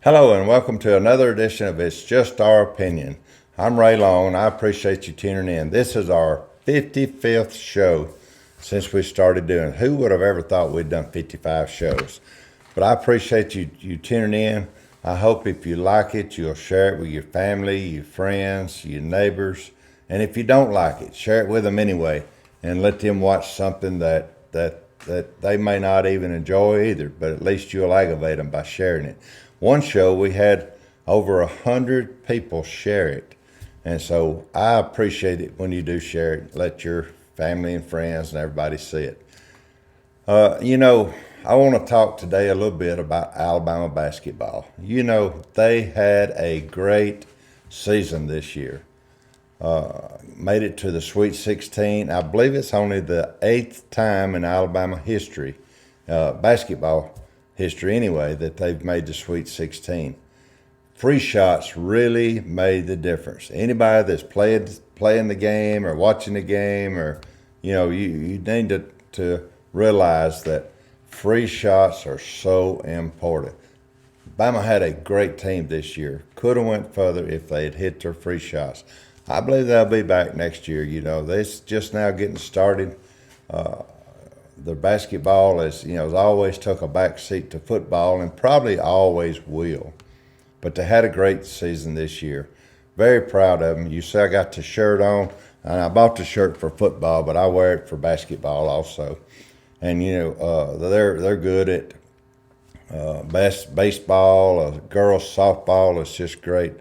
Hello and welcome to another edition of It's Just Our Opinion. I'm Ray Long and I appreciate you tuning in. This is our 55th show since we started doing it. Who would have ever thought we'd done 55 shows? But I appreciate you tuning in. I hope if you like it, you'll share it with your family, your friends, your neighbors. And if you don't like it, share it with them anyway and let them watch something that they may not even enjoy either, but at least you'll aggravate them by sharing it. One show we had over 100 people share it, and so I appreciate it when you do share it. Let your family and friends and everybody see it. I want to talk today a little bit about Alabama basketball. They had a great season this year. Made it to the Sweet 16. I believe it's only the 8th time in Alabama history, basketball history anyway, that they've made the Sweet 16. Free shots really made the difference. Anybody that's playing the game or watching the game, or you need to realize that free shots are so important. Bama had a great team this year. Could have went further if they had hit their free shots. I believe they'll be back next year. They're just now getting started. The basketball has always took a back seat to football and probably always will. But they had a great season this year. Very proud of them. You see, I got the shirt on, and I bought the shirt for football, but I wear it for basketball also. And they're good at baseball, girls softball. It's just great.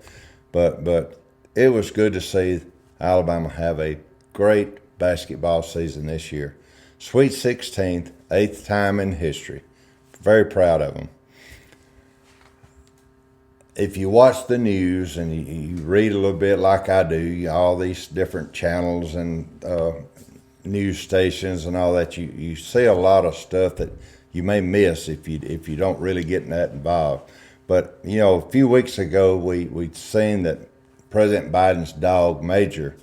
But it was good to see Alabama have a great basketball season this year. Sweet 16th, 8th time in history. Very proud of them. If you watch the news and you read a little bit like I do, all these different channels and news stations and all that, you see a lot of stuff that you may miss if you don't really get that involved. But a few weeks ago we'd seen that President Biden's dog Major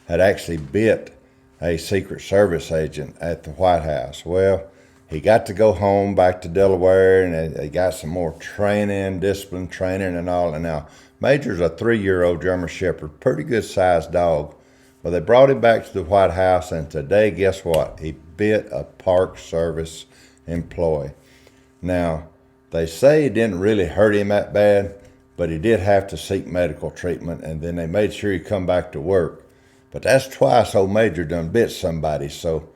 had actually bit a Secret Service agent at the White House. Well, he got to go home back to Delaware, and they got some more training, discipline training and all. And now Major's a 3-year-old German Shepherd, pretty good sized dog. Well, they brought him back to the White House, and today, guess what? He bit a Park Service employee. Now, they say it didn't really hurt him that bad, but he did have to seek medical treatment, and then they made sure he come back to work. But that's twice old Major done bit somebody. So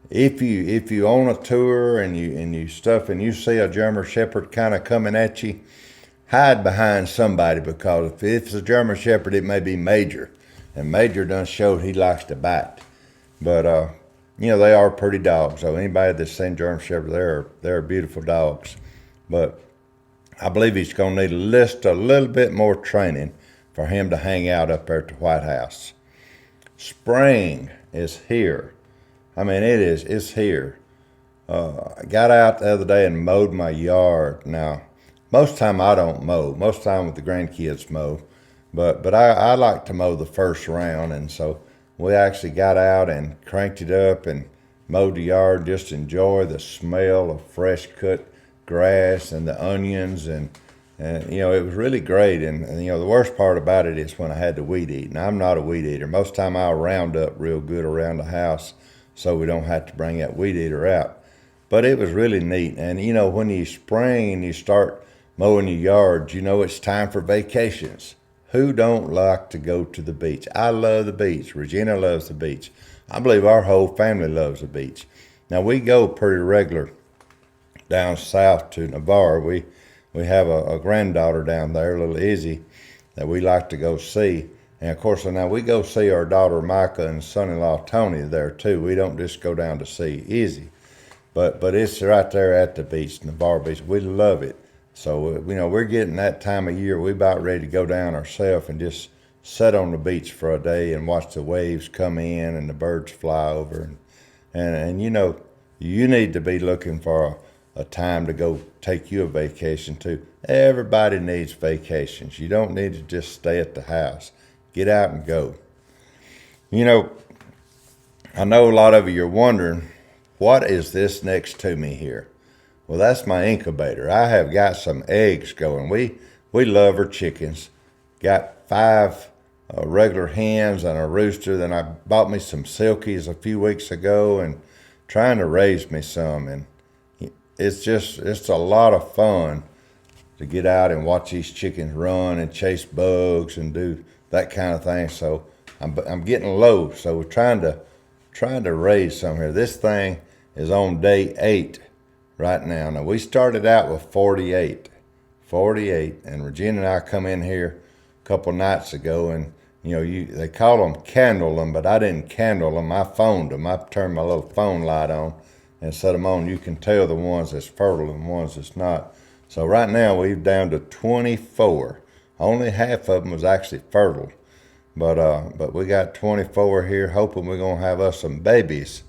if you on a tour and you see a German Shepherd kind of coming at you, hide behind somebody, because if it's a German Shepherd, it may be Major, and Major done showed he likes to bite. But they are pretty dogs. So anybody that's seen German Shepherd, they're beautiful dogs. But I believe he's going to need a little bit more training for him to hang out up there at the White House. Spring is here. I mean, it's here. I got out the other day and mowed my yard. Now, most time I don't mow. Most time with the grandkids mow. But I like to mow the first round, and so we actually got out and cranked it up and mowed the yard. Just enjoy the smell of fresh cut grass and the onions, and it was really great. And the worst part about it is when I had to weed eat. And I'm not a weed eater. Most time I'll round up real good around the house so we don't have to bring that weed eater out. But it was really neat. And when you spring and you start mowing your yard, it's time for vacations. Who don't like to go to the beach? I love the beach. Regina loves the beach. I believe our whole family loves the beach. Now, we go pretty regular down south to Navarre. We have a granddaughter down there, little Izzy, that we like to go see. And of course, now we go see our daughter Micah and son-in-law Tony there too. We don't just go down to see Izzy, but it's right there at the beach, Navarre Beach. We love it. So we're getting that time of year. We about ready to go down ourselves and just sit on the beach for a day and watch the waves come in and the birds fly over. And you need to be looking for a time to go take you a vacation too. Everybody needs vacations. You don't need to just stay at the house. Get out and go. I know a lot of you are wondering, what is this next to me here? Well, that's my incubator. I have got some eggs going. we love our chickens. Got 5 regular hens and a rooster. Then I bought me some silkies a few weeks ago and trying to raise me some. And it's a lot of fun to get out and watch these chickens run and chase bugs and do that kind of thing. So I'm getting low. So we're trying to raise some here. This thing is on day 8 right now. Now we started out with 48, and Regina and I come in here a couple nights ago, and they call them candle them, but I didn't candle them. I phoned them. I turned my little phone light on and set them on. You can tell the ones that's fertile and the ones that's not. So right now we're down to 24. Only half of them was actually fertile, but we got 24 here. Hoping we're gonna have us some babies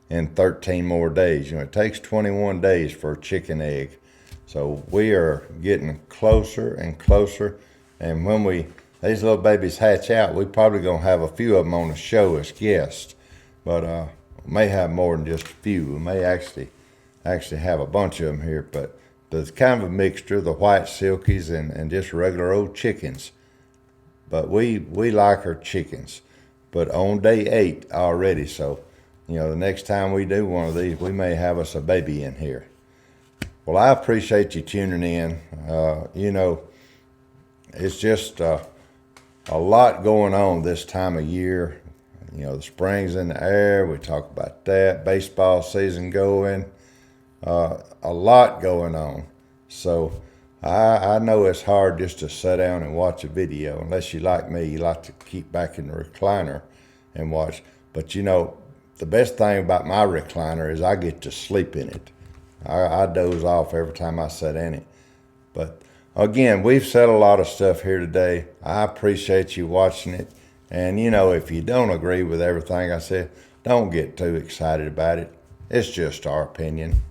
in 13 more days. It takes 21 days for a chicken egg. So we are getting closer and closer. And when these little babies hatch out, we probably gonna have a few of them on the show as guests. But we may have more than just a few. We may actually have a bunch of them here. But it's kind of a mixture, the white silkies and just regular old chickens. But we like our chickens. But on day 8 already, so the next time we do one of these, we may have us a baby in here. Well, I appreciate you tuning in. It's just a lot going on this time of year. The spring's in the air. We talk about that. Baseball season going. A lot going on. So I know it's hard just to sit down and watch a video. Unless you like me, you like to keep back in the recliner and watch. But the best thing about my recliner is I get to sleep in it. I doze off every time I sit in it. But again, we've said a lot of stuff here today. I appreciate you watching it. And if you don't agree with everything I said, don't get too excited about it. It's just our opinion.